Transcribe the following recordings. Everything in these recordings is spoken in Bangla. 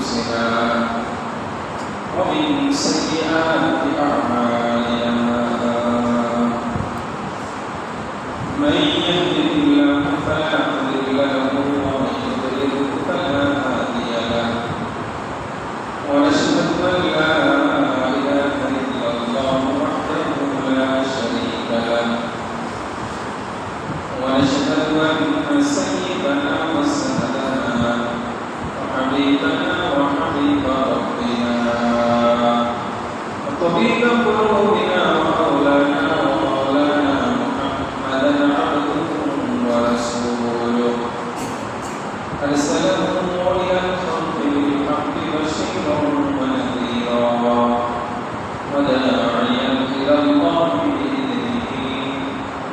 أنفسنا ومن سيئات أعمالنا من يهده الله فلا مضل له ومن يضلل فلا هادي له ونشهد أن لا إله إلا الله وحده لا شريك له ونشهد أن سيدنا وسندنا وحبيبنا وحبيب ربنا وطبيب قلوبنا ومولانا محمدا عبده ورسوله أرسله إلى الخلق بالحق بشيرا ونذيرا وداعيا إلى الله بإذنه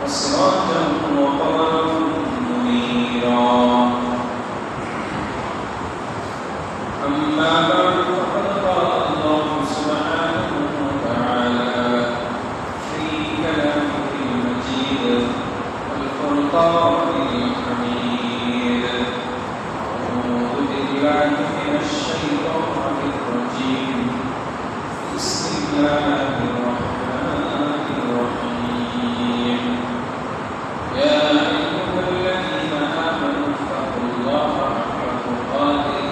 وسراجا وقمرا منيرا أما بعد فقد قال الله سبحانه وتعالى في كلامه المجيد والفرقان الحميد أعوذ بالله من الشيطان الرجيم بسم الله الرحمن الرحيم يا أيها الذين آمنوا اتقوا الله حق تقاته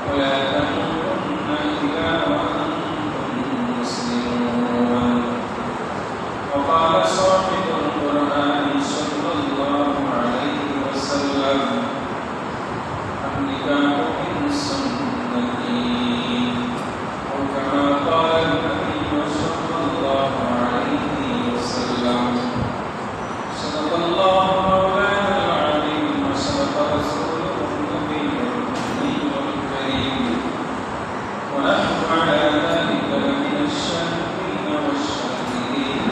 ولا تموتن إلا وأنتم مسلمون وقال صاحب القرآن صلى الله عليه وسلم النكاح من سنتي أو كما قال النبي صلى الله عليه وسلم صدق الله مولانا العظيم وصدق رسوله النبي الكريم ونحن على ذلك لمن الشاهدين والشاكرين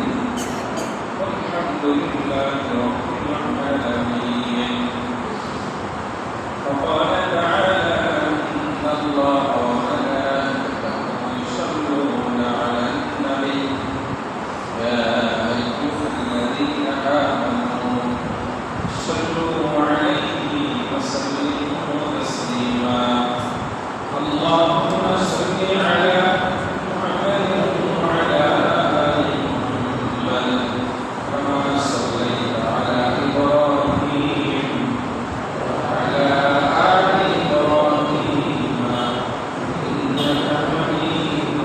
والحمد لله رب العالمين وقال تعالى إن الله وملائكته يصلون على النبي يا أيها الذين آمنوا صلوا عليه وسلموا تسليما اللهم صل على محمد وعلى آل محمد كما صليت على إبراهيم وعلى آل إبراهيم إنك حميد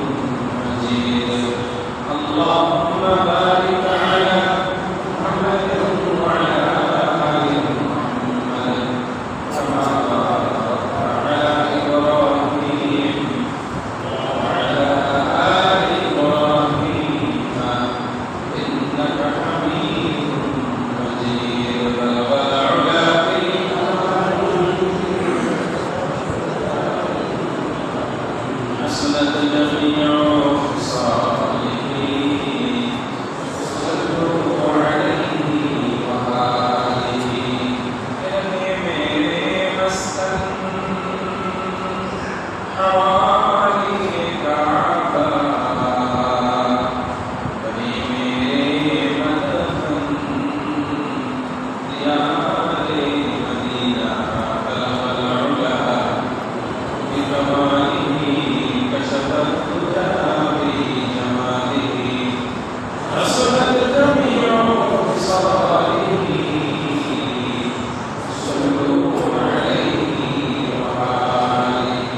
مجيد اللهم بارك على محمد وعلى آل محمد كما باركت على إبراهيم وعلى آل إبراهيم إنك حميد مجيد بلغ العلا في حسنة جميع خصاله صلوا عليه وآله मेरे मस्तन हमारी काबा बनी मेरे मदफन दियारे मदीना बलगल उला बिकमालिही कशफत हुदा बिजमालिही हसनत जमीउ खिसालिही صلوا عليه وآله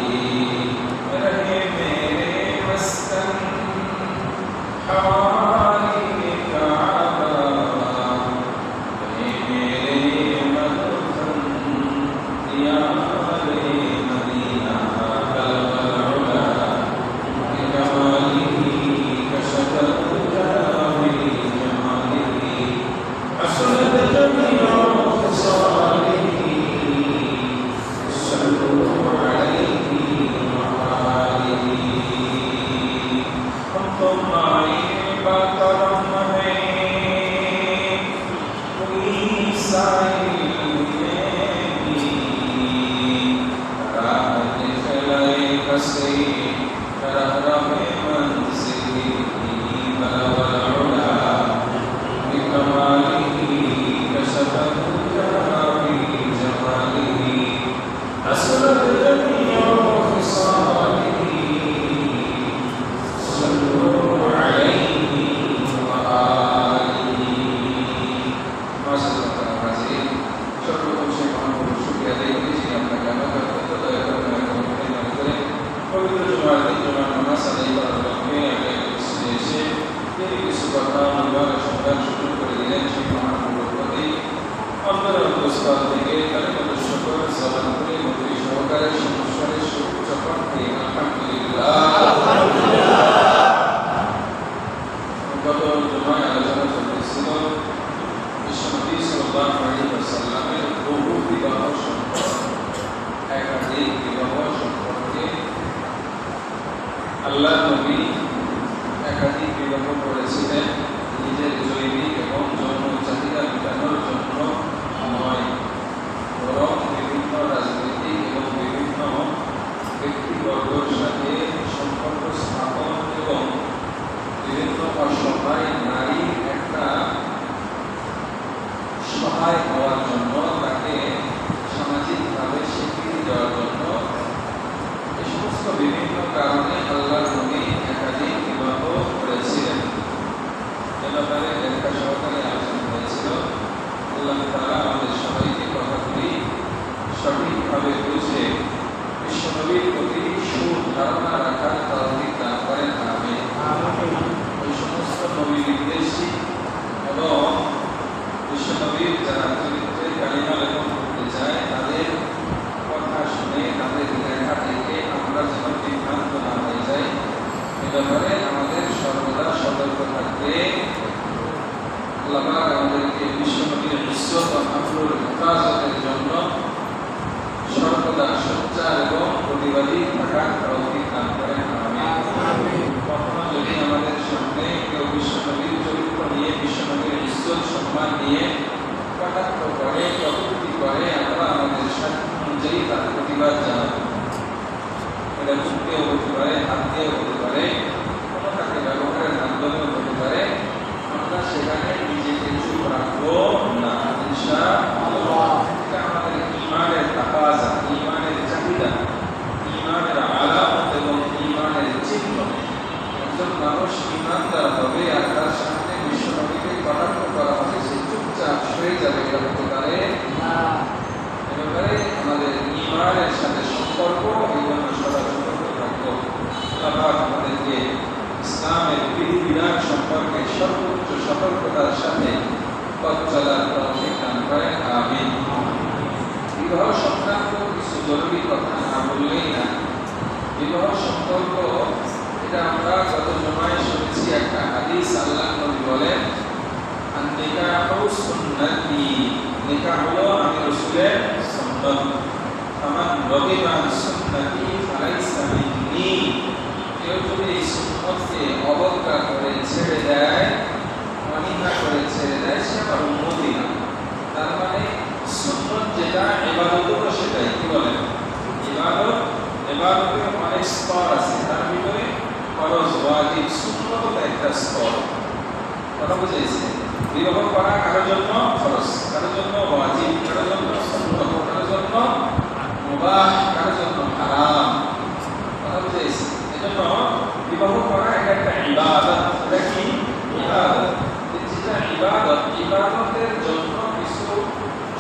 আল্লাহ নবী একাধিক বিবাহ করেছিলেন নিজের জৈবিক এবং যৌন চাহিদা মেটানোর জন্য নয়, বরং বিভিন্ন রাজনৈতিক এবং বিভিন্ন ব্যক্তিবর্গের সাথে সম্পর্ক স্থাপন এবং বিভিন্ন অসহায় নারীর একটা সহায় হওয়ার জন্য, তাকে সামাজিকভাবে স্বীকৃতি দেওয়ার জন্য, এই সমস্ত বিভিন্ন কারণে আল্লাহ নবী একাধিক বিবাহ করেছিলেন। এ ব্যাপারে একটা সহকারে আলোচনা হয়েছিল। আল্লাহ তাআলা আমাদের সবাইকে কথাগুলি সঠিকভাবে বুঝে বিশ্বনবীর প্রতি সুধারণা রাখার তৌফিক দান করেন। আমিন। ওই সমস্ত নবী বিদ্বেষী এবং বিশ্বনবীর যারা চরিত্রে কালিমা লেখন করতে চায়, তাদের কথা শুনে তাদের লেখা থেকে আমরা যেন বিভ্রান্ত না হয়ে যাই, এ ব্যাপারে আমাদের সর্বদা সতর্ক থাকবে। আল্লাহ পাক আমাদেরকে বিশ্বনবীর ইজ্জত ও আবরুর হেফাজতের জন্য সর্বদা সোচ্চার এবং প্রতিবাদী থাকার তৌফিক দান করেন। আমিন। কখনো যদি আমাদের সামনে কেউ বিশ্বনবীর চরিত্র নিয়ে, বিশ্বনবীর ইজ্জত সম্মান নিয়ে কটাক্ষ করে, কটূক্তি করে, আমরা আমাদের সাধ্য অনুযায়ী তার প্রতিবাদ জানাবো। এটা মুখ দিয়েও হতে পারে, হাত দিয়েও হতে পারে, কোনো তাকে ব্যবহারের মাধ্যমেও হতে পারে। আমরা সেখানে নিজেকে চুপ রাখবো না, ইনশাআল্লাহ। এটা আমাদের ঈমানের তাকাজা, ঈমানের চাহিদা, ঈমানের আলামত এবং ঈমানের চিহ্ন। একজন মানুষ ঈমানদার হবে আর তার সামনে বিশ্বনবীকে কটাক্ষ করা হবে, সে চুপচাপ সরে যাবে, এটা হতে পারে না। এ ব্যাপারে আমাদের ঈমানের সাথে সম্পর্ক, এই জন্য সদা সতর্ক থাকবো। আল্লাহ আমাদেরকে ইসলামের বিধিবিধান সম্পর্কে সর্বোচ্চ সতর্কতার সাথে পথ চলার তৌফিক দান করেন। আমিন। বিবাহ সংক্রান্ত কিছু জরুরি কথা না বললেই না। বিবাহ সম্পর্ক, এটা আমরা গত জুমায় শুনেছি একটা হাদিস। আল্লাহ নবী বলেন, আন-নিকাহু সুন্নতি, নিকাহ হলো আমি রাসূলের সুন্নাত। ফামান রাগিবা আন সুন্নতি ফালাইসা মিন্নি। কেউ যদি এই সুন্নতকে অবজ্ঞা করে ছেড়ে দেয়, অনীহা করে ছেড়ে দেয়, সে আমার উম্মতি না। তার মানে সুন্নত যেটা, ইবাদতও সেটাই। কি বলেন? ইবাদতের অনেক স্তর আছে, তার ভিতরে ফরজ, ওয়াজিব, সুন্নত একটা স্তর। কথা বুঝেছে? বিবাহ করা কারোর জন্য ফরজ, কারোর জন্য ওয়াজিব, কারোর জন্য সুন্নত, কারোর জন্য মুবাহ, কারোর জন্য হারাম। কথা বুঝেছে? এজন্য বিবাহ করা এটা একটা ইবাদত। এটা কি ইবাদত? যেটা ইবাদত, ইবাদতের জন্য কিছু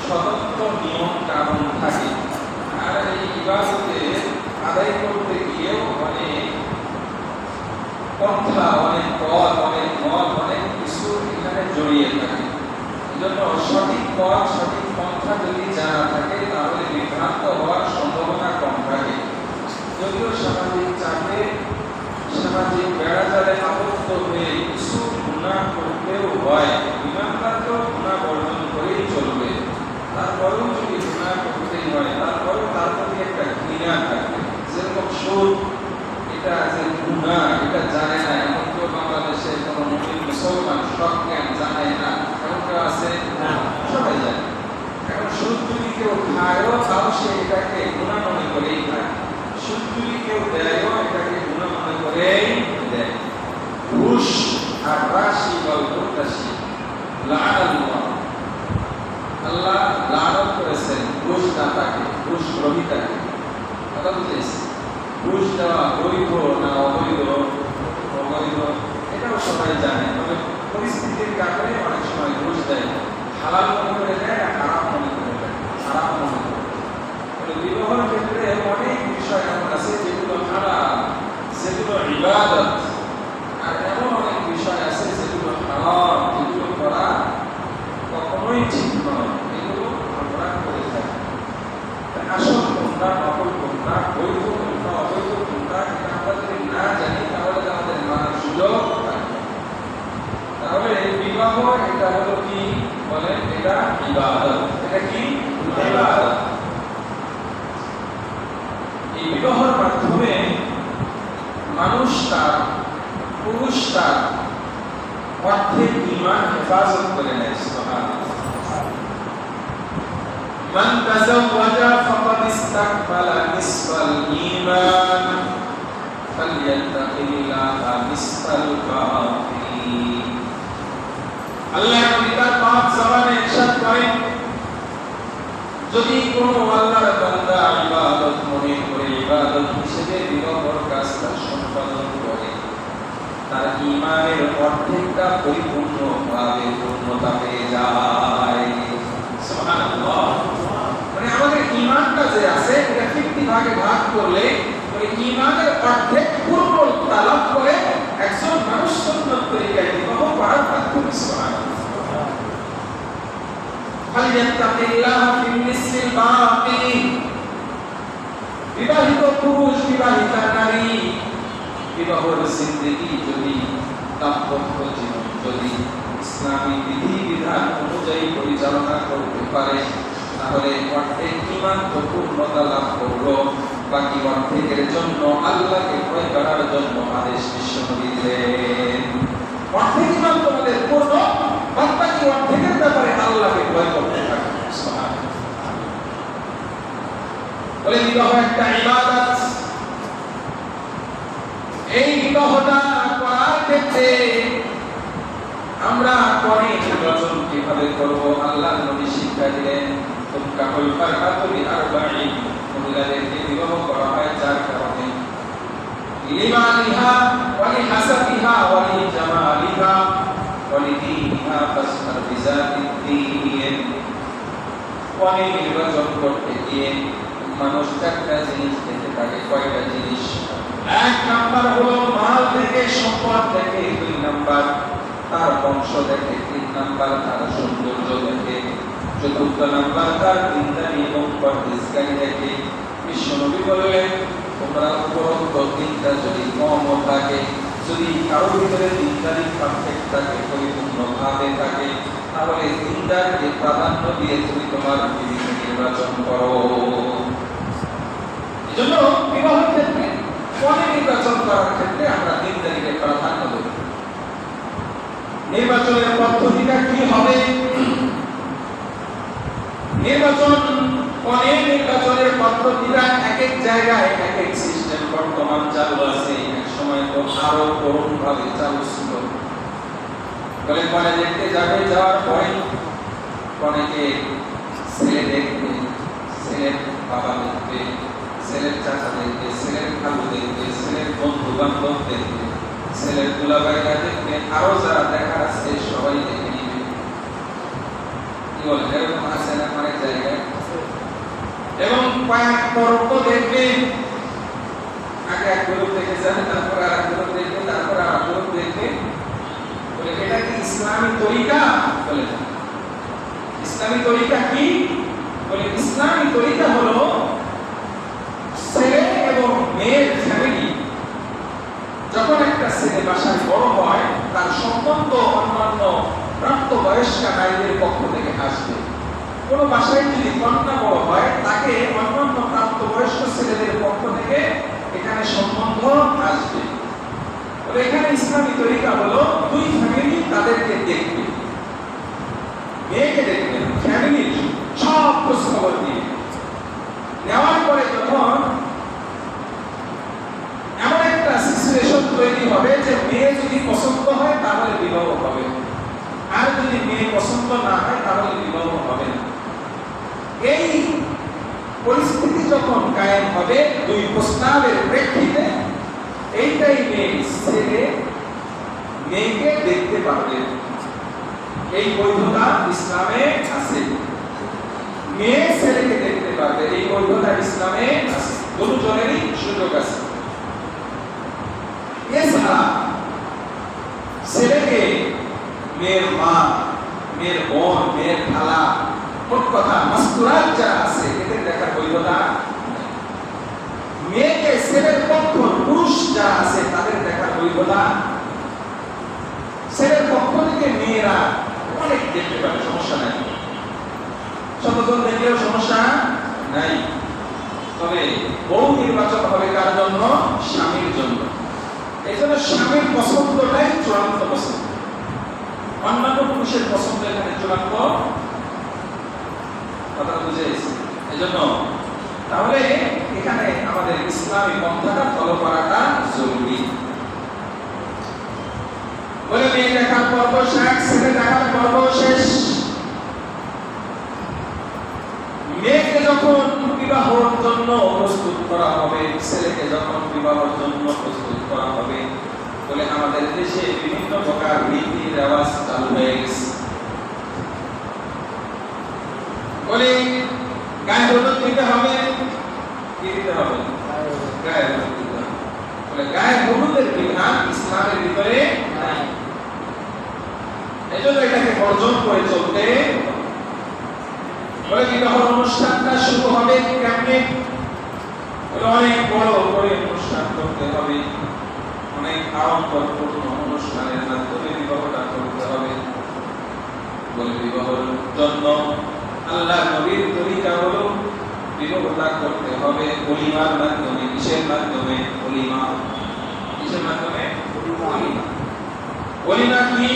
স্বতন্ত্র নিয়ম কানুন থাকে। আর এই ইবাদতে আদায় করতে গিয়েও অনেক পন্থা, অনেক পথ, অনেক মত, অনেক কিছু এখানে জড়িয়ে থাকে। এজন্য সঠিক পথ, সঠিক পন্থা যদি জানা থাকে, তাহলে বিভ্রান্ত হওয়ার সম্ভাবনা কম থাকে। যদিও সামাজিক চাপে, সামাজিক বেড়াজালে আবদ্ধ হয়ে কিছু গুনাহ করতেও হয়, ইমানদার তো গুনাহ বর্জন করেই চলবে। তারপরেও যদি গুনাহ করতেই হয়, তারপরেও তার প্রতি একটা ঘৃণা থাকবে। যেরকম সুদ, এটা যে গুনাহ, এটা জানে না এমন কেউ বাংলাদেশে কোনো মুসলিম মুসলমান সজ্ঞান জানে না এমন কেউ আছে? না, সবাই জানে। এখন সুদ যদি কেউ খায়ও, তাও সে এটাকে গুনাহ মনে করেই খায়। সুদ যদি কেউ দেয়ও, এটাকে গুনাহ মনে করেই দেয়। ঘুষ আর রাশি বল প্রত্যাশী, লাআনাল্লাহ, আল্লাহ লানত করেছেন ঘুষ দাতাকে, ঘুষ গ্রহীতাকে। কথা বুঝেছি? ঘুষ দেওয়া বৈধ না অবৈধ, অবৈধ এটাও সবাই জানে। তবে পরিস্থিতির কারণে অনেক সময় ঘুষ দেয়, হালাল মনে করে দেয়, হারাম মনে করে দেয়, হারাম মনে করে দেয়। বিবাহের ক্ষেত্রে অনেক বিষয় এমন আছে যেগুলো হারাম, যেগুলো ইবাদত, আর এমন অনেক বিষয় আছে যেগুলো হারাম, যেগুলো করা কখনোই ঠিক নয়। এগুলো আমরা করে থাকি। আসল কোনটা, নকল কোনটা, বৈধ কোনটা, অবৈধ কোনটা, এটা আমরা যদি না জানি, তাহলে আমাদের মানার সুযোগ থাকে। তাহলে বিবাহ এটা হলো কি বলেন? এটা ইবাদত। এটা কি ইবাদত? মানুষ তার পুরুষ তার অর্ধেক ঈমান হেফাজত করে নেয়। সুবহানাল্লাহ। মান তাযাওয়াজা ফাকাদ ইসতাকবালা নিসফাল ঈমান ফালইয়াত্তাকিল্লাহা নিসফাল বাকি। আল্লাহ নবী তার পাক জবানে ইরশাদ করেন, যদি কোনো আল্লাহর বান্দা ইবাদত মনে করে ইবাদত হিসেবে বিবাহর কাজটা সম্পাদন করে, তার ঈমানের অর্ধেকটা পরিপূর্ণভাবে পূর্ণতা পেয়ে যায়। সুবহানাল্লাহ। মানে আমাদের ঈমানটা যে আছে এটা 50 ভাগে ভাগ করলে ওই ঈমানের অর্ধেক পূর্ণতা লাভ করে একজন মানুষ সুন্নাত তরিকায় বিবাহ করার মাধ্যমে। সুবহানাল্লাহ। ফালইয়াত্তাকিল্লাহা ফিন নিসফিল বাকি। বিবাহিত পুরুষ বিবাহিতা নারী বিবাহের জিন্দেগি যদি দাম্পত্য জীবন যদি ইসলামী বিধিবিধান অনুযায়ী পরিচালনা করতে পারে, তাহলে অর্ধেক ঈমান তো পূর্ণতা লাভ করলো, বাকি অর্ধেকের জন্য আল্লাহকে ভয় করার জন্য আদেশ বিশ্বনবী দিলেন। অর্ধেক ঈমান তোমাদের পূর্ণ, বাকি অর্ধেকের ব্যাপারে আল্লাহকে ভয় করতে থাকো। সুবহানাল্লাহ। বলে বিবাহ একটা ইবাদত। এই বিবাহটা করার ক্ষেত্রে আমরা কনে নির্বাচন কিভাবে করব আল্লাহ নবী শিক্ষা দিলেন। তুনকাহুল ফারহাতু বিআরবাঈন। মহিলাদেরকে বিবাহ করা হয় চার কারণে: লিমানিহা ওয়া লিহাসাবিহা ওয়া লিজামালিহা ওয়া লিদীনিহা ফাসতার বিযাতিদ্দীন। কনে নির্বাচন করতে গিয়ে মানুষ চারটা জিনিস দেখে থাকে। কয়টা জিনিস? এক নাম্বার হলো মাল থেকে, সম্পদ থেকে, দুই নাম্বার তার বংশ দেখে, তিন নাম্বার তার সৌন্দর্য দেখে, চতুর্থ নাম্বার তার দিনদারি এবং পরহেজগারি দেখে। বিশ্বনবী বললেন, তোমরা উপরোক্ত তিনটা যদি কম থাকে, যদি কারোর ভিতরে দিনদারি পারফেক্ট থাকে, পরিপূর্ণভাবে থাকে, তাহলে দিনদারকে প্রাধান্য দিয়ে তুমি তোমার বিবিকে নির্বাচন করো। এজন্য বিবাহের ক্ষেত্রে কনে নির্বাচন করার ক্ষেত্রে আমরা দিনদারিকে প্রাধান্য দেব। নির্বাচনের পদ্ধতিটা কি হবে? কনে নির্বাচনের পদ্ধতিটা এক এক জায়গায় এক এক সিস্টেম বর্তমান চালু আছে, এক সময় তো আরো করুণ ভাবে চালু ছিল। বলে কনে দেখতে যাবে, যাওয়ার পরে কনেকে ছেলে দেখবে, ছেলের বাবা দেখবে, ছেলের চাচা দেখবে, ছেলের খালু দেখবে, ছেলের বন্ধু বান্ধব দেখবে, ছেলের দুলাভাইরা দেখবে, আরো যারা দেখার আছে সবাই দেখে নিবে। কি বলে, এরকম আছে না অনেক জায়গায়? এবং কয়েক পর্ব দেখবে, আগে এক গ্রুপ দেখেছেন, তারপর আর এক গ্রুপ দেখবে, তারপর আর এক গ্রুপ দেখবে। বলে এটা কি ইসলামী তরিকা? বলে ইসলামী তরিকা কি? বলে ইসলামী তরিকা হলো ছেলে এবং মেয়ের ফ্যামিলি যখন একটা ছেলে বাসায় বড় হয়, তার সম্বন্ধ অন্যান্য প্রাপ্তবয়স্কা নারীদের পক্ষ থেকে আসবে। কোনো বাসায় যদি কন্যা বড় হয়, তাকে অন্যান্য প্রাপ্তবয়স্ক ছেলেদের পক্ষ থেকে এখানে সম্বন্ধ আসবে। তবে এখানে ইসলামী তরিকা হলো দুই ফ্যামিলি তাদেরকে দেখবে, মেয়েকে দেখবেন, ফ্যামিলির সব খোঁজ খবর দিয়ে নেওয়ার পরে যখন এমন একটা সিচুয়েশন তৈরি হবে যে মেয়ে যদি পছন্দ হয় তাহলে বিবাহ হবে, আর যদি মেয়ে পছন্দ না হয় তাহলে বিবাহ হবে না। এই পরিস্থিতি যখন কায়েম হবে দুই প্রস্তাবের প্রেক্ষিতে, এইটাই ছেলে মেয়েকে দেখতে পারবে। এই বৈধতা ইসলামে আছে। মেয়ে ছেলেকে দেখতে পারবে, এই বৈধতা ইসলামে আছে। দুজনেরই সুযোগ আছে। এছাড়া ছেলেকে মেয়ের মা, মেয়ের বোন, মেয়ের খালা, মোট কথা মাস্তুরাত যারা আছে এদের দেখার বৈধতা। মেয়েকে ছেলের পক্ষ পুরুষ যারা আছে তাদের দেখার বৈধতা। ছেলের পক্ষ থেকে মেয়েরা অনেক দেখতে পারে, সমস্যা নাই। শতজন দেখলেও সমস্যা নাই। তবে বউ নির্বাচন হবে কার জন্য? স্বামীর জন্য। এই জন্য স্বামীর পছন্দটাই চূড়ান্ত পছন্দ, অন্যান্য পুরুষের পছন্দ এখানে চূড়ান্ত। কথা বুঝেছি? এই জন্য তাহলে এখানে আমাদের ইসলামী পন্থাটা ফলো করাটা জরুরি। বলে মেয়ে দেখার পর্ব শেষ, ছেলে দেখার পর্ব শেষ। মেয়েকে যখন বিবাহের জন্য প্রস্তুত করা হবে, ছেলেকে যখন বিবাহের জন্য প্রস্তুত করা হবে, বলে আমাদের দেশে বিভিন্ন প্রকার রীতি রেওয়াজ চালু হয়ে গেছে। বলে গায়ে হলুদ দিতে হবে, কি দিতে হবে? গায়ে হলুদ দিতে হবে। বলে গায়ে হলুদের বিধান ইসলামের ভিতরে নাই, এজন্য এটাকে বর্জন করে চলতে। বলে বিবাহ অনুষ্ঠানটা শুরু হবে কেমনে? বলে অনেক বড় করে অনুষ্ঠান করতে হবে, অনেক আড়ম্বরপূর্ণ অনুষ্ঠানের মাধ্যমে বিবাহটা করতে হবে। বলে বিবাহের জন্য আল্লাহ নবীর তরিকা হলো বিবাহটা করতে হবে ওলিমার মাধ্যমে। কিসের মাধ্যমে? ওলিমা। কিসের মাধ্যমে? ওলিমা। ওলিমা কি?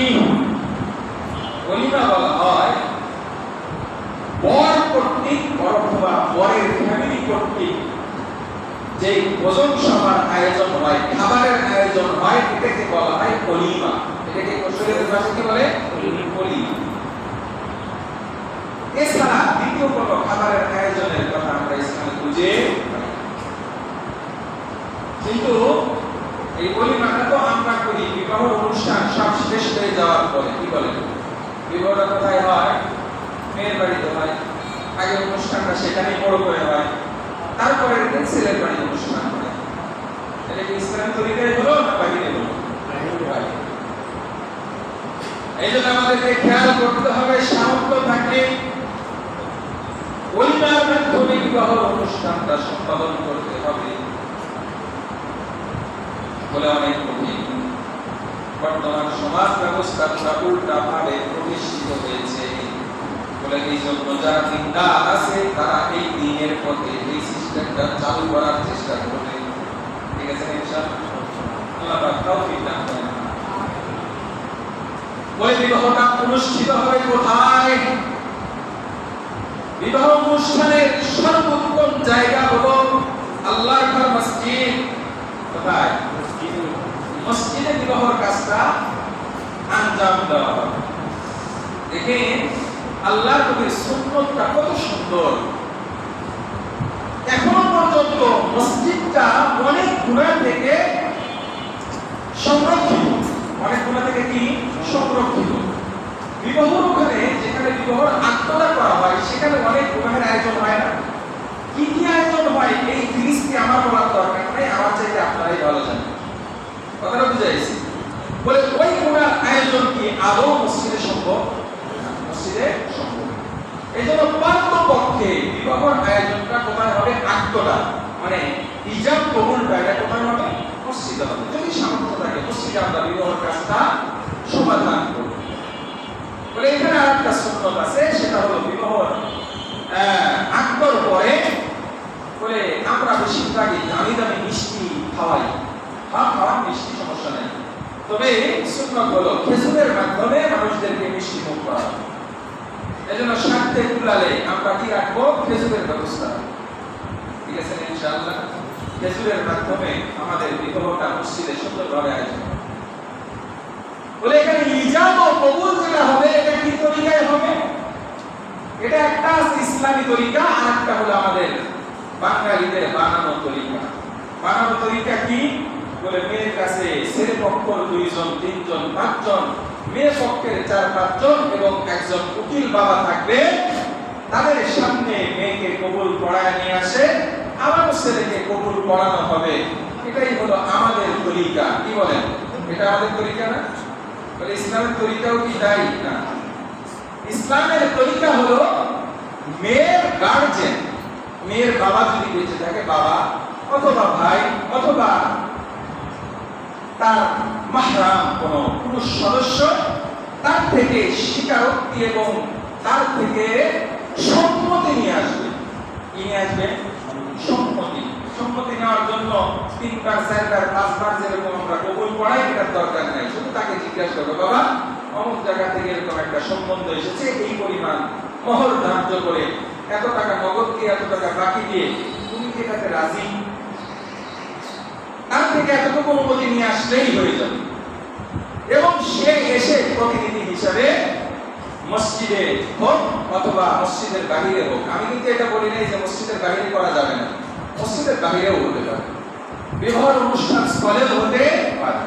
ওলিমা বলা হয় বর কর্তৃক অথবা বরের ফ্যামিলি কর্তৃক যে ভোজন সভার আয়োজন হয়, খাবারের আয়োজন হয়, এটাকে বলা হয় ওলিমা। এটাকে কৌশলের ভাষায় কি বলে? ওলিমা। এছাড়া দ্বিতীয় কোনো খাবারের আয়োজনের কথা আমরা ইসলামে খুঁজে পাই। কিন্তু এই ওলিমাটা তো আমরা করি বিবাহ অনুষ্ঠান সব শেষ হয়ে যাওয়ার পরে। কি বলে? বিবাহটা কোথায় হয়? মেয়ের বাড়িতে হয়। আগে অনুষ্ঠানটা সেখানেই বড় করে হয়, তারপরে ছেলের বাড়ি অনুষ্ঠান হয়। এটা কি ইসলাম তরিকায় হলো না বাহিরে হলো? এই জন্য আমাদেরকে খেয়াল করতে হবে, সামর্থ্য থাকলে ওলিমার মাধ্যমে বিবাহ অনুষ্ঠানটা সম্পাদন করতে হবে। বলে অনেক কঠিন। বর্তমান সমাজ ব্যবস্থা পুরা উল্টা ভাবে প্রতিষ্ঠিত হয়েছে। বলে এই জন্য যারা দিনদার আছে তারা এই দিনের পথে এই সিস্টেমটা চালু করার চেষ্টা করবে। ঠিক আছে ইনশাআল্লাহ? আল্লাহ পাক তৌফিক দান করেন। বলে বিবাহটা অনুষ্ঠিত হবে কোথায়? বিবাহ অনুষ্ঠানের সর্বোত্তম জায়গা হলো আল্লাহর ঘর মসজিদ। কোথায়? মসজিদে বিবাহের কাজটা আঞ্জাম দেওয়া হবে। দেখেন আল্লাহর নবীর সুন্নতটা কত সুন্দর। এখনো পর্যন্ত মসজিদটা অনেক গুনাহ থেকে সংরক্ষিত। অনেক গুনাহ থেকে কি সংরক্ষিত? বিবাহের ওখানে যেখানে বিবাহের আত্মদা করা হয় সেখানে অনেক গুনাহের আয়োজন হয় না? কি কি আয়োজন হয় এই জিনিসটি আমার বলার দরকার নেই, আমার চাইতে আপনারাই ভালো জানেন। কথাটা বুঝাইছি? বলে ওই গুনার আয়োজন কি আদৌ মসজিদে সম্ভব? মসজিদে সম্ভব। এই জন্য পার্থপক্ষে বিবাহের আয়োজনটা কোথায় হবে? আত্মদা মানে ইজাব কবুলটা এটা কোথায় হবে? মসজিদে হবে। যদি সামর্থ্য থাকে মসজিদে আমরা বিবাহের কাজটা সমাধান করব। বলে এখানে আরেকটা সুন্নত আছে, সেটা হলো বিবাহের আকবর পরে বলে আমরা বেশিরভাগই দামি দামি মিষ্টি খাওয়াই। খাওয়ার মিষ্টি সমস্যা নেই, তবে সুন্নত হলো খেজুরের মাধ্যমে মানুষদেরকে মিষ্টি মুখ করা। এজন্য স্বার্থে কুলালে আমরা কি রাখবো? খেজুরের ব্যবস্থা। ঠিক আছে ইনশাআল্লাহ? খেজুরের মাধ্যমে আমাদের বিবাহটা মসজিদে সুন্দরভাবে আয়োজন। বলে এখানে ইজাব ও কবুল যেটা হবে এটা কি তরিকায় হবে? এটা একটা ইসলামী তরিকা, আর একটা হলো আমাদের বাঙালিদের বানানো তরিকা। বানানো তরিকা কি? বলে মেয়ের কাছে ছেলে পক্ষের 2 জন 3 জন 5 জন, মেয়ে পক্ষের 4-5 জন এবং একজন উকিল বাবা থাকবে। তাদের সামনে মেয়েকে কবুল পড়ায় নিয়ে আসে, আবার ছেলেকে কবুল পড়ানো হবে। এটাই হলো আমাদের তরিকা। কি বলেন? এটা আমাদের তরিকা না? বলে ইসলামের তরিকাও কি তাই না? ইসলামের তরিকা হলো মেয়ের গার্জিয়ান, মেয়ের বাবা যদি বেঁচে থাকে বাবা অথবা ভাই অথবা তার মাহরাম কোন পুরুষ সদস্য, তার থেকে স্বীকারোক্তি এবং তার থেকে সম্মতি নিয়ে আসবে। কি নিয়ে আসবে? সম্মতি। সম্মতি নেওয়ার জন্য 3বার 4বার 5বার যেরকম আমরা কবুল পড়াই এটার দরকার নাই, শুধু তাকে জিজ্ঞাসা করবো, বাবা অমুক জায়গা থেকে এরকম একটা সম্বন্ধ এসেছে, এই পরিমাণ মহর ধার্য করে এত টাকা নগদ দিয়ে এত টাকা বাকি দিয়ে তুমি কি এটাতে রাজি? তার থেকে এতটুকু অনুমতি নিয়ে আসলেই হয়ে যাবে। এবং সে এসে প্রতিনিধি হিসাবে মসজিদে হোক অথবা মসজিদের বাহিরে হোক, আমি কিন্তু এটা বলি নাই যে মসজিদের বাহিরে করা যাবে না, মসজিদের বাহিরেও হতে পারে, বিবাহ অনুষ্ঠান স্থলেও হতে পারে,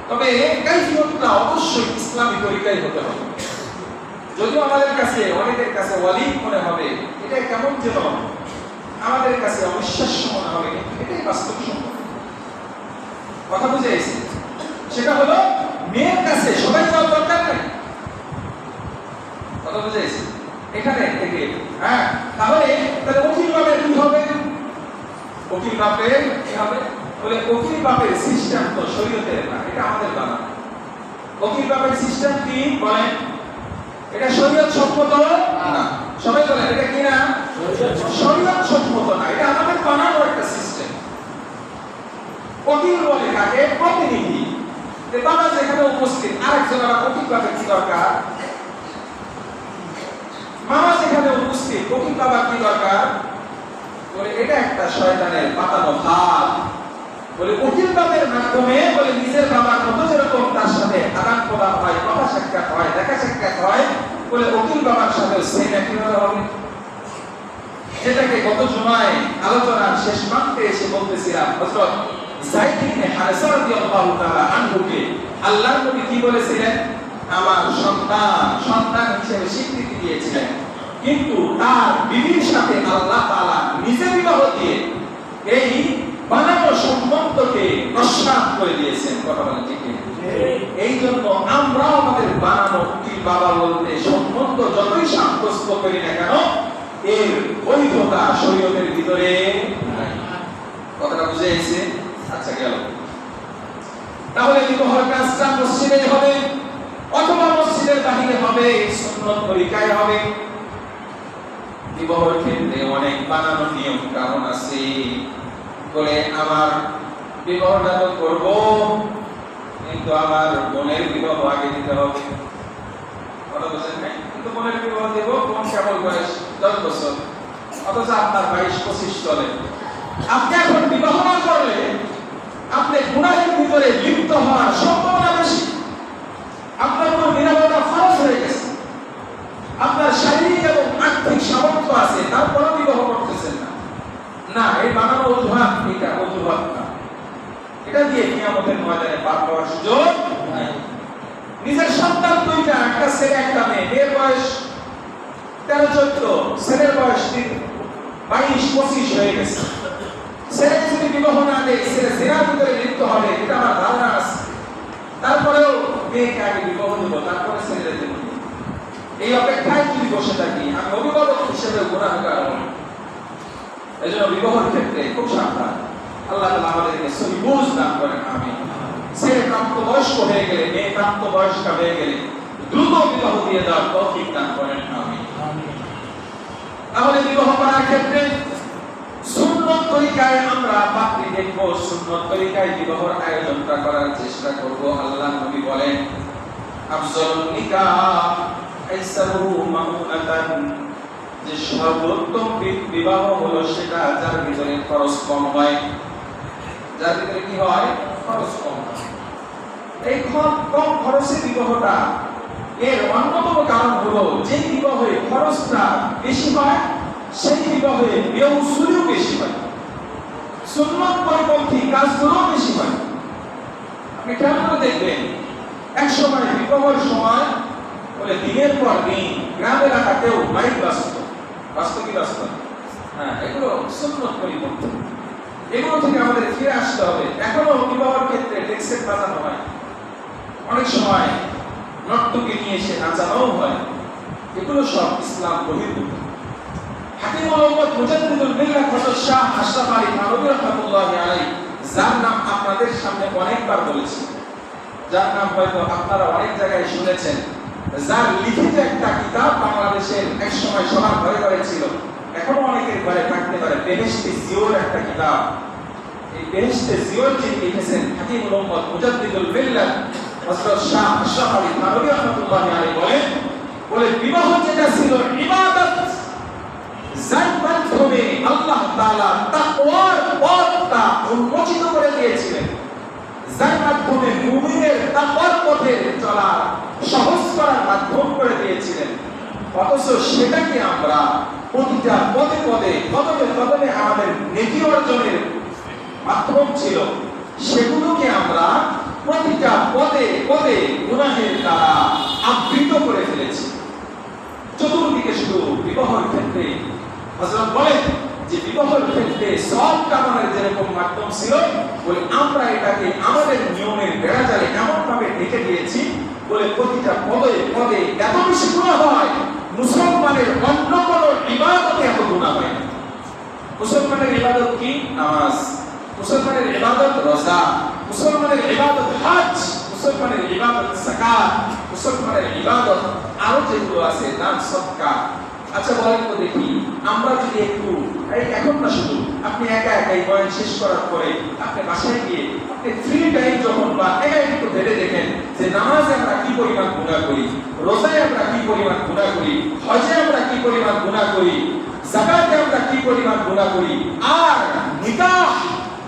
তবে কাইফিয়তটা অবশ্যই ইসলামী তরিকায় হতে হবে। যদিও আমাদের কাছে অনেকের কাছে ওয়ালি মনে হবে, এটা কেমন যেন আমাদের কাছে অবিশ্বাস্য মনে হবে, কিন্তু এটাই বাস্তবসম্মত। কথা বুঝে এসেছে? সেটা হলো মেয়ের কাছে সবাই যাওয়ার দরকার নেই। কথা বুঝে এসেছে? এখানে থেকে তাহলে উকিল বাপের কি হবে? উকিল বাপের কি হবে? বলে উকিল বাপের সিস্টেম তো শরীয়তের না, এটা আমাদের বানানো। উকিল বাপের সিস্টেম কি বলেন? এটা শরীয়ত সম্মত না। সবাই বলেন এটা কি না? শরীয়ত সম্মত না, এটা আমাদের বানানো একটা সিস্টেম। উকিল বলে কাকে? প্রতিনিধি। বাবা যেখানে উপস্থিত আরেকজন উকিল বাপের কি দরকার? মামা যেখানে উপস্থিত উকিল বাবার কি দরকার? বলে এটা একটা শয়তানের পাতানো ভাব। বলে উকিল বাপের মাধ্যমে বলে নিজের বাবার মতো যেরকম তার সাথে আদান প্রদান হয়, কথা সাক্ষাৎ হয়, দেখা সাক্ষাৎ হয়, বলে উকিল বাবার সাথে সেম একইভাবে হবে। যেটাকে গত জুমায় আলোচনার শেষ প্রান্তে এসে বলতেছিলাম, হযরত যায়েদ ইবনে হারেসা রাদিয়াল্লাহু তাআলা আনহুকে আল্লাহর নবী কি বলেছিলেন? আমার সন্তান হিসেবে স্বীকৃতি দিয়েছিলেন, কিন্তু তার বিবির সাথে আল্লাহ তাআলা নিজে বিবাহ দিয়ে এই বানানো সম্বন্ধকে নস্যাৎ করে দিয়েছেন। কথা বলেন ঠিক কি? এই জন্য আমরা আমাদের বানানো উকিল বাবা বলতে সম্বন্ধ যতই সাব্যস্ত করি না কেন, এর বৈধতা শরীয়তের ভিতরে নাই। কথাটা বুঝে এসেছে? আচ্ছা গেল। তাহলে বিবাহের কাজটা মসজিদে হবে অথবা মসজিদের বাহিরে হবে, সুন্নত তরিকায় হবে। বিবাহের ক্ষেত্রে অনেক বানানো নিয়ম কারণ আছে। বলে আমার বিবাহটা তো করব, কিন্তু আমার বোনের বিবাহ আগে দিতে হবে। কথা বুঝেন নাই? কিন্তু বোনের বিবাহ দেব, বোন কেবল বয়স 10 বছর, অথচ আপনার 22-25 চলে। আপনি এখন বিবাহ না করলে আপনি গুনাহের ভিতরে লিপ্ত হওয়ার সম্ভাবনা বেশি। আপনার উপর নিরাপত্তা ফরজ হয়ে গেছে, আপনার শারীরিক এবং আর্থিক সামর্থ্য আছে, তারপরও বিবাহ করতেছেন না। না, এই বানানো অজুহাত, এটা অজুহাত না। এটা দিয়ে কিয়ামতের ময়দানে পার পাওয়ার সুযোগ নাই। নিজের সন্তান দুইটা, একটা ছেলে একটা মেয়ে, মেয়ের বয়স 13-14, ছেলের বয়স 22-25 হয়ে গেছে। ছেলে যদি বিবাহ না দেয়, ছেলে জিনার ভিতরে লিপ্ত হবে, এটা আমার ধারণা আছে। তারপরেও মেয়েকে আগে বিবাহ দেব, তারপরে ছেলেদের দেব। এই অপেক্ষায় যদি বসে থাকি, আমি অভিভাবক হিসেবে গুনাহগার হব। এই জন্য বিবাহের ক্ষেত্রে খুব সাবধান। আল্লাহ তাআলা আমাদেরকে সহি বুঝ দান করেন। আমিন। ছেলে প্রাপ্তবয়স্ক হয়ে গেলে, মেয়ে প্রাপ্তবয়স্ক হয়ে গেলে দ্রুত বিবাহ দিয়ে দেওয়ার তৌফিক দান করেন। আমিন। তাহলে বিবাহ করার ক্ষেত্রে সুন্নত তরিকায় আমরা পাত্রী দেখব, সুন্নত তরিকায় বিবাহের আয়োজনটা করার চেষ্টা করব। আল্লাহ নবী বলেন, আফজালুন নিকাহ আইসারুহু মাউনাতান, যে সর্বোত্তম বিবাহ হলো সেটা যার ভিতরে খরচ কম হয়। যার ভিতরে কি হয়? খরচ কম হয়। এই কম খরচে বিবাহটা এর অন্যতম কারণ হলো যে বিবাহে খরচটা বেশি হয় সেই বিবাহে ব্যয়সূলিও বেশি হয়, সুন্নত পরিপন্থী কাজগুলো বেশি হয়। আপনি খেয়াল করে দেখবেন, এক সময় বিবাহের সময় বলে দিনের পর দিন গ্রাম এলাকাতেও মাইক বাজত। কি বাজত? এগুলো সুন্নত পরিপন্থী। এগুলো থেকে আমাদের ফিরে আসতে হবে। এখনো বিবাহের ক্ষেত্রে ডেক্সেট বাজানো হয়, অনেক সময় নর্তকী নিয়ে এসে নাচানোও হয়। এগুলো সব ইসলাম বহির্ভূত। হাকিমুল উম্মত মুজাদ্দিদুল মিল্লাহ হযরত শাহ আশরাফ আলী থানভী রাহমাতুল্লাহি আলাইহি, যার নাম আপনাদের সামনে অনেকবার বলেছি, যার নাম হয়তো আপনারা অনেক জায়গায় শুনেছেন, যার লিখিত একটা কিতাব বাংলাদেশের এক সময় সবার ঘরে ঘরে ছিল, এখনো অনেকের ঘরে থাকতে পারে, বেহেশতি জিওর একটা কিতাব। এই বেহেশতে জীবন যিনি লিখেছেন হাকিমুল উম্মত মুজাদ্দিদুল মিল্লাত হযরত শাহ আশরাফ আলী থানভী রাহমাতুল্লাহি আলাইহি বলে বিবাহ যেটা ছিল ইবাদত, যার মাধ্যমে আল্লাহ তাআলা তাকওয়ার পথটা উন্মোচিত করে দিয়েছিলেন, যার মাধ্যমে মুমিনের তাকওয়ার পথে চলা সহজ করার মাধ্যম করে দিয়েছিলেন, অথচ সেটাকে আমরা প্রতিটা পদে পদে কদমে কদমে আমাদের নেকি অর্জনের মাধ্যম ছিল, সেগুলোকে আমরা প্রতিটা পদে পদে গুনাহের দ্বারা আবৃত করে ফেলেছি। চতুর্দিকে শুধু বিবাহের ক্ষেত্রে হযরত বলেন যে বিবাহের ক্ষেত্রে সব কামানোর যেরকম মাধ্যম ছিল, বলে আমরা এটাকে আমাদের নিয়মের বেড়াজালে এমন ভাবে ঢেকে দিয়েছি, বলে প্রতিটা পদে পদে এত বেশি গুনাহ হয়, মুসলমানের অন্য কোনো ইবাদতে এত গুনাহ হয় না। মুসলমানের ইবাদত কি? নামাজ। মুসলমানের ইবাদত রোজা। মুসলমানের ইবাদত হজ। মুসলমানের ইবাদত যাকাত। মুসলমানের ইবাদত আরো যেগুলো আছে দান সদকা। আচ্ছা বলেন তো দেখি, আমরা যদি একটু এখন না, শুধু আপনি একা একাই বয়ান শেষ করার পরে আপনি বাসায় গিয়ে আপনি ফ্রি টাইম যখন বা একা একটু ভেবে দেখেন যে নামাজে আমরা কি পরিমাণ গুনাহ করি, রোজায় আমরা কি পরিমাণ গুনাহ করি, হজে আমরা কি পরিমাণ গুনাহ করি, যাকাতে আমরা কি পরিমাণ গুনাহ করি, আর নিকাহ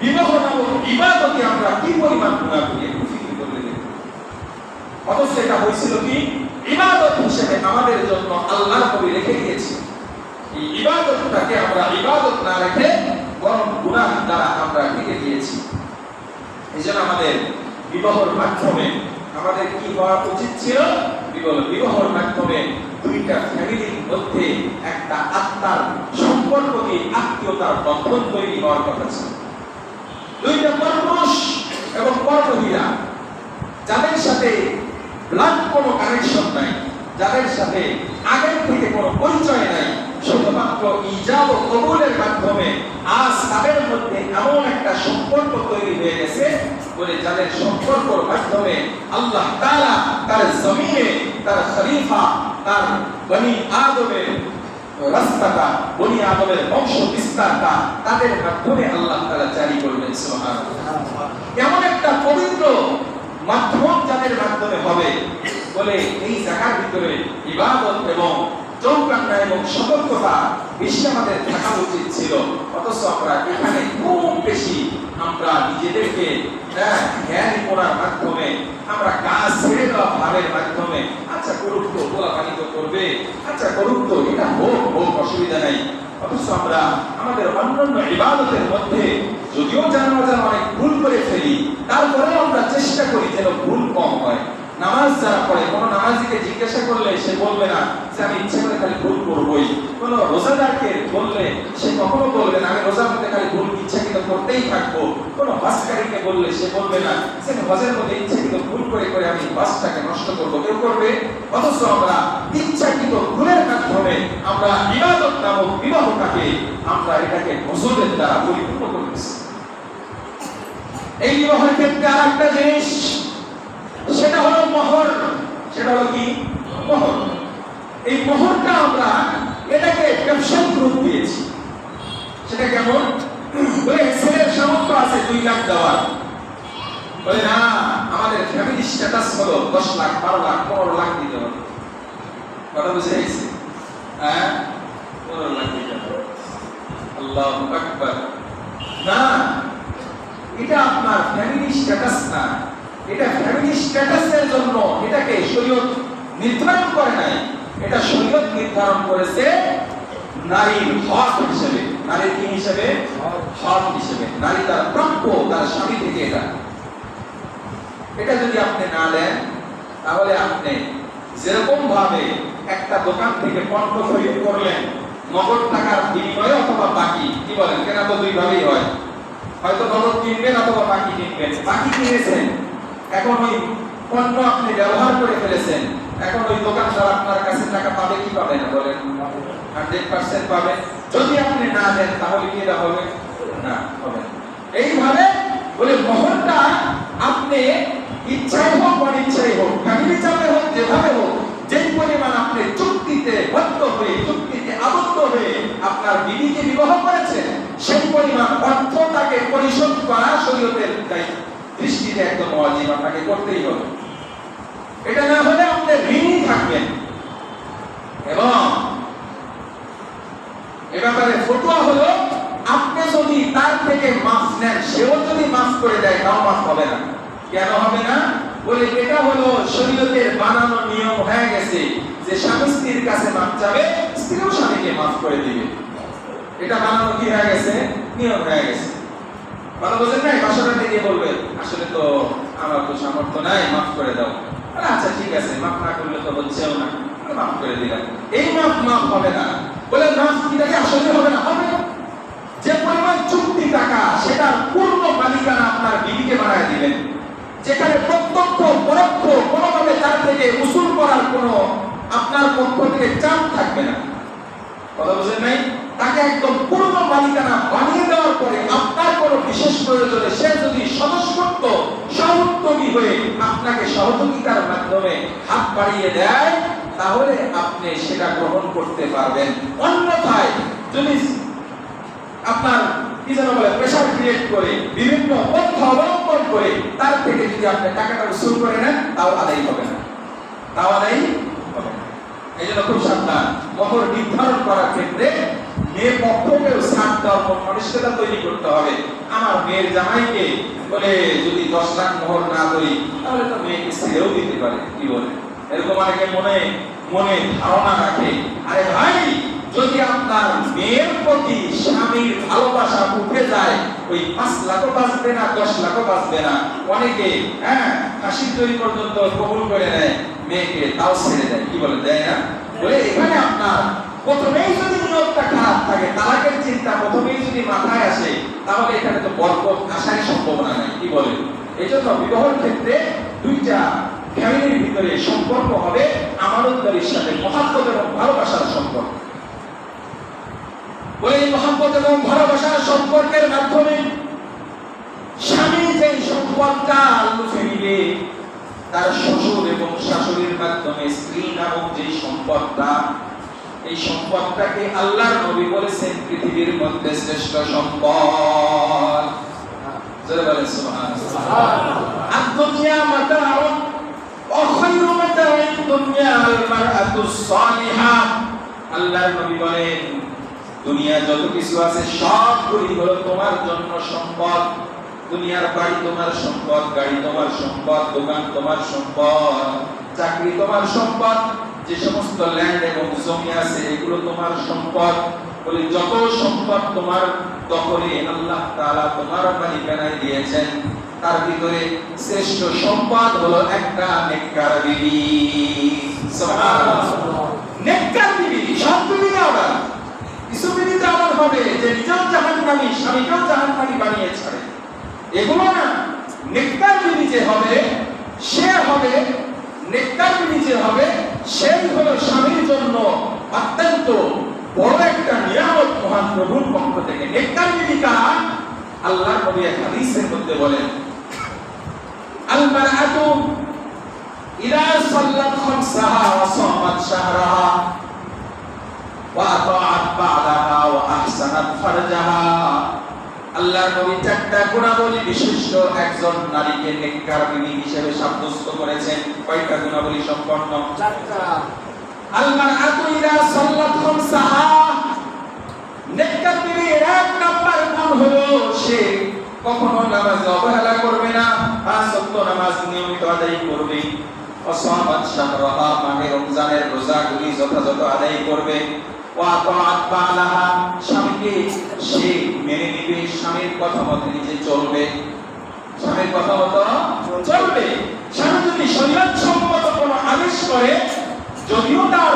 বিবাহ নামক ইবাদতে আমরা কি পরিমাণ গুনাহ করি, একটু ফিকির করে দেখুন। অথচ এটা হয়েছিল কি ইবাদত হিসেবে আমাদের জন্য আল্লাহর নবী রেখে দিয়েছেন। এই ইবাদতটাকে আমরা ইবাদত না রেখে বরং গুনাহ দ্বারা আমরা ঢেকে দিয়েছি। এজন্য আমাদের বিবাহের মাধ্যমে আমাদের কি হওয়া উচিত ছিল? বিবাহের মাধ্যমে দুইটা ফ্যামিলির মধ্যে একটা আত্মার সম্পর্ককে আত্মীয়তার বন্ধন তৈরি হওয়ার কথা ছিল। দুইটা পরপুরুষ এবং পরমহিলা যাদের সাথে ব্লাড কোনো কানেকশন নাই, যাদের সাথে আগের থেকে কোনো পরিচয় নাই, শুধুমাত্র ইজাব ও কবুলের মাধ্যমে আজ তাদের মধ্যে এমন একটা সম্পর্ক তৈরি হয়ে গেছে, বলে যাদের সম্পর্কের মাধ্যমে আল্লাহ তাআলা তার জমিনে তার খলিফা তার বনি আদমের রাস্তাটা, বনি আদমের বংশ বিস্তারটা তাদের মাধ্যমে আল্লাহ তাআলা জারি করবেন। সুবহানাল্লাহ। এমন একটা পবিত্র মাধ্যম যাদের মাধ্যমে হবে, বলে এই জায়গার ভিতরে ইবাদত এবং চৌকান্না এবং সতর্কতা বেশি আমাদের থাকা উচিত ছিল। অথচ আমরা এখানে খুব বেশি আমরা নিজেদেরকে জ্ঞান করার মাধ্যমে আমরা কাজ ছেড়ে দেওয়া ভাবের মাধ্যমে আচ্ছা করুক তো, বলা পানি তো করবে, আচ্ছা করুক তো, এটা হোক হোক অসুবিধা নাই। অথচ আমরা আমাদের অন্যান্য ইবাদতের মধ্যে যদিও জানা অনেক ভুল করে ফেলি, তারপরেও আমরা চেষ্টা করি যেন ভুল কম হয়। নামাজ যারা পড়ে, কোনো নামাজিকে জিজ্ঞাসা করলে সে বলবে না যে আমি ইচ্ছা করে খালি ভুল করবই। কোনো রোজাদারকে বললে সে কখনো বলবে না আমি রোজার মধ্যে খালি ভুল ইচ্ছাকৃত করতেই থাকবো। কোনো হজকারীকে বললে সে বলবে না যে হজের মধ্যে ইচ্ছাকৃত ভুল করে করে আমি হজটাকে নষ্ট করবো, কেউ করবে? অথচ আমরা ইচ্ছাকৃত ভুলের মাধ্যমে আমরা ইবাদত নামক বিবাহটাকে আমরা এটাকে হজরের দ্বারা পরিপূর্ণ করতেছি। এই বিবাহের ক্ষেত্রে আর একটা জিনিস, সেটা হলো মোহর। সেটা হলো কি? মোহর। এই মোহরটা আমরা এটাকে ব্যবসায়িক রূপ দিয়েছি। সেটা কেমন? বলে ছেলের সামর্থ্য আছে 2 লাখ দেওয়ার, বলে না আমাদের ফ্যামিলি স্ট্যাটাস হলো 10 লাখ 12 লাখ 15 লাখ দিতে হবে। কথা বুঝে গেছে? হ্যাঁ 15 লাখ দিতে হবে। আল্লাহু আকবার। না, এটা আপনার ফ্যামিলি স্ট্যাটাস না, এটা ফ্যামিলি স্ট্যাটাসের জন্য এটাকে শরীয়ত নির্ধারণ করে নাই। এটা শরীয়ত নির্ধারণ করেছে নারীর হক হিসেবে। নারীর কি হিসেবে? হক হিসেবে। নারী তার প্রাপ্য তার স্বামী থেকে। এটা যদি আপনি না দেন তাহলে আপনি যেরকম ভাবে একটা দোকান থেকে পণ্য খরিদ করলেন নগদ টাকার বিনিময়ে অথবা বাকি, কি বলেন? কেনা তো দুই ভাবেই হয়, হয়তো নগদ কিনবেন অথবা বাকি কিনবেন। বাকি কিনেছেন, এখন ওই পণ্য আপনি ব্যবহার করে ফেলেছেন, এখন ওই দোকানদার আপনার কাছে টাকা পাবে কি পাবে না? বলেন 100% পাবে। যদি আপনি না দেন তাহলে কি এটা হবে? না, হবে না। এইভাবে বলে মোহরটা আপনি ইচ্ছাই হোক অনিচ্ছাই হোক, ফ্যামিলি চাপে হোক, যেভাবে হোক, যেই পরিমাণ আপনি চুক্তিতে বদ্ধ হয়ে চুক্তিতে আবদ্ধ হয়ে আপনার বিবিকে বিবাহ করেছেন, সেই পরিমাণ অর্থ তাকে পরিশোধ করা শরীয়তের দৃষ্টিতে একদম ওয়াজিব, আপনাকে করতেই হবে। এটা না হলে আপনি ঋণী থাকবেন। এবং এ ব্যাপারে ফতোয়া হলো, আপনি যদি তার থেকে মাফ নেন, সেও যদি মাফ করে দেয়, তাও মাফ হবে না। কেন হবে না? বলে এটা হলো শরীয়তের বানানো নিয়ম হয়ে গেছে যে স্বামী স্ত্রীর কাছে মাফ চাবে, স্ত্রীও স্বামীকে মাফ করে দিবে। এটা বানানো কি হয়ে গেছে? নিয়ম হয়ে গেছে। ভালো বোঝেন নাই? বাসাটা থেকে বলবে, আসলে তো আমার তো সামর্থ্য নাই, মাফ করে দাও। আচ্ছা ঠিক আছে, মাফ না করলে তো হচ্ছেও না, মাফ করে দিলাম। এই মাফ হবে না। বলে মাফ কি তাকে আসলে হবে না? হবে না। যে পরিমাণ চুক্তি টাকা, সেটার পূর্ণ মালিকানা আপনার বিবিকে বানায় দিবেন, যেখানে প্রত্যক্ষ পরোক্ষ কোনোভাবে তার থেকে উসুল করার কোনো আপনার পক্ষ থেকে চাপ থাকবে না। কথা বুঝেন নাই? তাকে একদম পূর্ণ মালিকানা বানিয়ে দেওয়ার পরে আপনার কোনো বিশেষ প্রয়োজনে সে যদি সদস্যত্ব সহযোগী হয়ে আপনাকে সহযোগিতার মাধ্যমে হাত বাড়িয়ে দেয়, তাহলে আপনি সেটা গ্রহণ করতে পারবেন। অন্যথায় যদি আপনার কি যেন বলে প্রেসার ক্রিয়েট করে বিভিন্ন পন্থা অবলম্বন করে তার থেকে যদি আপনি টাকাটা উসুল করে নেন, তাও আদায় হবে না, তাও আদায় হবে না। এই জন্য খুব সাবধান। মোহর নির্ধারণ করার ক্ষেত্রে মেয়ে পক্ষকেও ছাড় দেওয়ার মানসিকতা তৈরি করতে হবে। আমার মেয়ের জামাইকে বলে যদি 10 লাখ মোহর না করি, তাহলে তো মেয়েকে ছেড়েও দিতে পারে, কি বলে? এরকম অনেকে মনে ধারণা রাখে। আরে ভাই, যদি আপনার মেয়ের প্রতি স্বামীর ভালোবাসা উঠে যায়, ওই 5 লাখও বাঁচবে না, 10 লাখও বাঁচবে না। অনেকে ফাঁসির তৈরি পর্যন্ত কবুল করে নেয় মেয়েকে, তাও ছেড়ে দেয়, কি বলে? দেয় না? বলে এখানে আপনার প্রথমেই যদি নিয়তটা খারাপ থাকে, তালাকের চিন্তা প্রথমেই যদি মাথায় আসে, তাহলে এখানে তো বরকত আসার সম্ভাবনা নাই, কি বলে? এই জন্য বিবাহের ক্ষেত্রে দুইটা ফ্যামিলির ভিতরে সম্পর্ক হবে আমানতদারির সাথে, মহব্বত এবং ভালোবাসার সম্পর্ক। বলে এই মহব্বত এবং ভালোবাসার সম্পর্কের মাধ্যমে স্বামী যে সম্পদটা লুফে নিবে, তার শ্বশুর এবং শাশুড়ির মাধ্যমে স্ত্রী নামক যে সম্পদটা, এই সম্পদটাকে আল্লাহর নবী বলেছেন পৃথিবীর মধ্যে শ্রেষ্ঠ সম্পদ। জোরে বলেন সুবহানাল্লাহ। আদ-দুনিয়া মাতাউন ওয়া খায়রু মাতাউদ দুনিয়া আল মারআতুস সালিহা। আল্লাহর নবী বলেন, দুনিয়া যত কিছু আছে সবগুলি হলো তোমার জন্য সম্পদ। দুনিয়ার বাড়ি তোমার সম্পদ, গাড়ি তোমার সম্পদ, দোকান তোমার সম্পদ, চাকরি তোমার সম্পদ, যে সমস্ত ল্যান্ড এবং জমি আছে এগুলো তোমার সম্পদ। বলে যত সম্পদ তোমার দখলে আল্লাহ তাআলা তোমার মালিকানায় দিয়েছেন, তার ভিতরে শ্রেষ্ঠ সম্পদ হলো একটা নেককার বিবি। সুবহানাল্লাহ। নেককার বিবি। সব বিবি না, আবার কিছু বিবি তো আবার হবে যে নিজেও জাহান্নামী, স্বামীকেও জাহান্নামী বানিয়ে ছাড়ে, এগুলো না। নেককার বিবি যে হবে, সে হবে নেককার বিবি যে হবে, সেই হলো স্বামীর জন্য অত্যন্ত বড় একটা নিয়ামত মহান প্রভুর পক্ষ থেকে। নেককার বিবি কার? আল্লাহর নবী এক হাদিসের মধ্যে বলেন, আল মারআতু ইযা সাল্লাত খামসাহা ওয়া সামাত শাহরাহা ওয়া আতাআত বা'দাহা ওয়া আহসানাত ফারজাহা। আল্লাহর নবী 4টা গুণাবলী বিশিষ্ট একজন নারীকে নেককার বিবি হিসেবে সাব্যস্ত করেছেন। কয়টা গুণাবলী সম্পন্ন? 4টা। আল মারআতু ইযা সাল্লাত খামসাহা, নেককার বিবির 1 নাম্বার গুণ হলো সে কখনো নামাজে অবহেলা করবে না, 5 ওয়াক্ত নামাজ নিয়মিত আদায় করবে। ওয়া সামাত শাহরাহা, মাহে রমজানের রোজাগুলি যথাযথ আদায় করবে। ওয়া আতাআত বা'লাহা, স্বামীকে সে মেনে নিবে, স্বামীর কথা মতো নিজে চলবে, স্বামীর কথা মতো চলবে। স্বামী যদি শরীয়ত সম্মত কোনো আদেশ করে, যদিও তার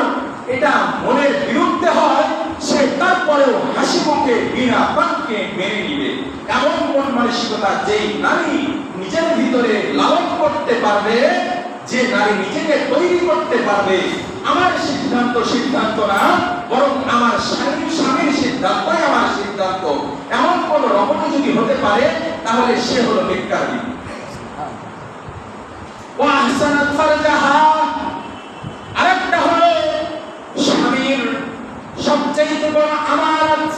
এটা মনের বিরুদ্ধে হয়, সে তারপরেও হাসি মুখে বিনা বাক্যে মেনে নিবে। এমন মন মানসিকতা যেই নারী নিজের ভিতরে লালন করতে পারবে, যে নারী নিজেকে তৈরি করতে পারবে, আমার সিদ্ধান্ত না, বরং আমার স্বামীর সিদ্ধান্তই আমার সিদ্ধান্ত, এমন কোন রকম যদি হতে পারে, তাহলে সে হলো নেককার বিবি। ওয়া আহসানাত ফারজাহা, আরেকটা হলো স্বামীর সবচেয়ে বড় আমানত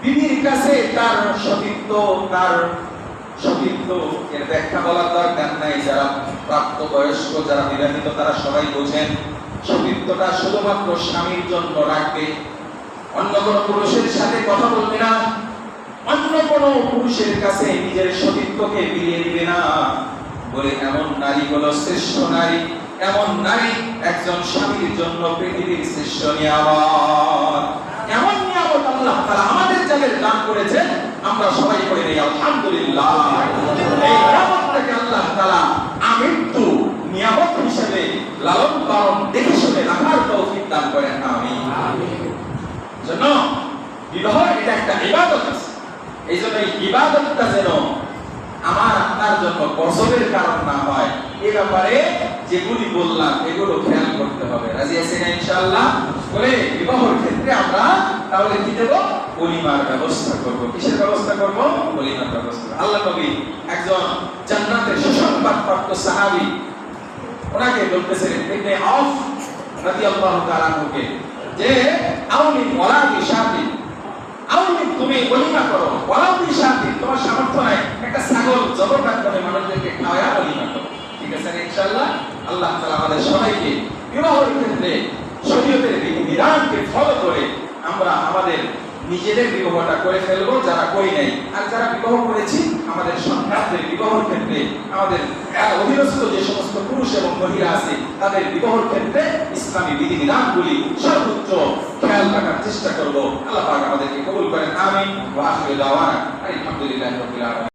বিবির কাছে তার সতীত্ব, তার সতীত্ব এর ব্যাখ্যা বলার দরকার নাই। যারা প্রাপ্তবয়স্ক, যারা বিবাহিত, তারা সবাই বোঝেন সতীত্বটা শুধুমাত্র স্বামীর জন্য রাখবে, অন্য কোনো পুরুষের সাথে কথা বলবে না, অন্য কোনো পুরুষের কাছে নিজের সতীত্বকে বিলিয়ে দিবে না। বলে এমন নারী হলো শ্রেষ্ঠ নারী, এমন নারী একজন স্বামীর জন্য পৃথিবীর শ্রেষ্ঠ নিয়ামত। এমন নিয়ামত আল্লাহ তাআলা আমাদের যাদের দান করেছেন, আমরা সবাই করে নেই আলহামদুলিল্লাহ। এই নিয়ামতটাকে আল্লাহ তাআলা আমৃত্যু নিয়ামত হিসেবে লালন পালন দেখে শুনে রাখার তৌফিক দান করেন, আমিন। জন্য বিবাহ এটা একটা ইবাদত আছে। এই জন্য এই ইবাদতটা যেন আমার আপনার জন্য গজবের কারণ না হয়, এই ব্যাপারে যেগুলি বললাম এগুলো খেয়াল করতে হবে। রাজি আছেন ইনশাআল্লাহ? বলে বিবাহের ক্ষেত্রে আমরা তাহলে কি দেব? ওলিমার ব্যবস্থা করব। কিসের ব্যবস্থা করব? ওলিমার ব্যবস্থা। আল্লাহ নবী একজন জান্নাতের সুসংবাদ প্রাপ্ত সাহাবী, ওনাকে বলতেছিলেন ইবনে আউফ রাদিয়াল্লাহু তাআলা আনহুকে, যে আউলি ওয়ালাদি শাফি, আউলি তুমি ওলিমা করো, ওয়ালাদি শাফি, তোমার সামর্থ্য নাই, একটা ছাগল জবরদস্ত করে মানুষদেরকে খাওয়া ওলিমা করো। ঠিক আছে ইনশাআল্লাহ? আল্লাহ তাআলা আমাদের সবাইকে বিবাহের ক্ষেত্রে শরীয়তের বিধিবিধানকে ফলো করে আমরা আমাদের নিজেদের বিবাহটা করে ফেলবো, যারা করি নাই। আর যারা বিবাহ করেছি, আমাদের সন্তানদের বিবাহের ক্ষেত্রে আমাদের অধীনস্থ যে সমস্ত পুরুষ এবং মহিলা আছে, তাদের বিবাহের ক্ষেত্রে ইসলামী বিধিবিধানগুলি সর্বোচ্চ খেয়াল রাখার চেষ্টা করব। আল্লাহ পাক আমাদেরকে কবুল করেন, আমিন। ওয়া আখিরু দাওয়ানা আলহামদুলিল্লাহি রাব্বিল আলামিন।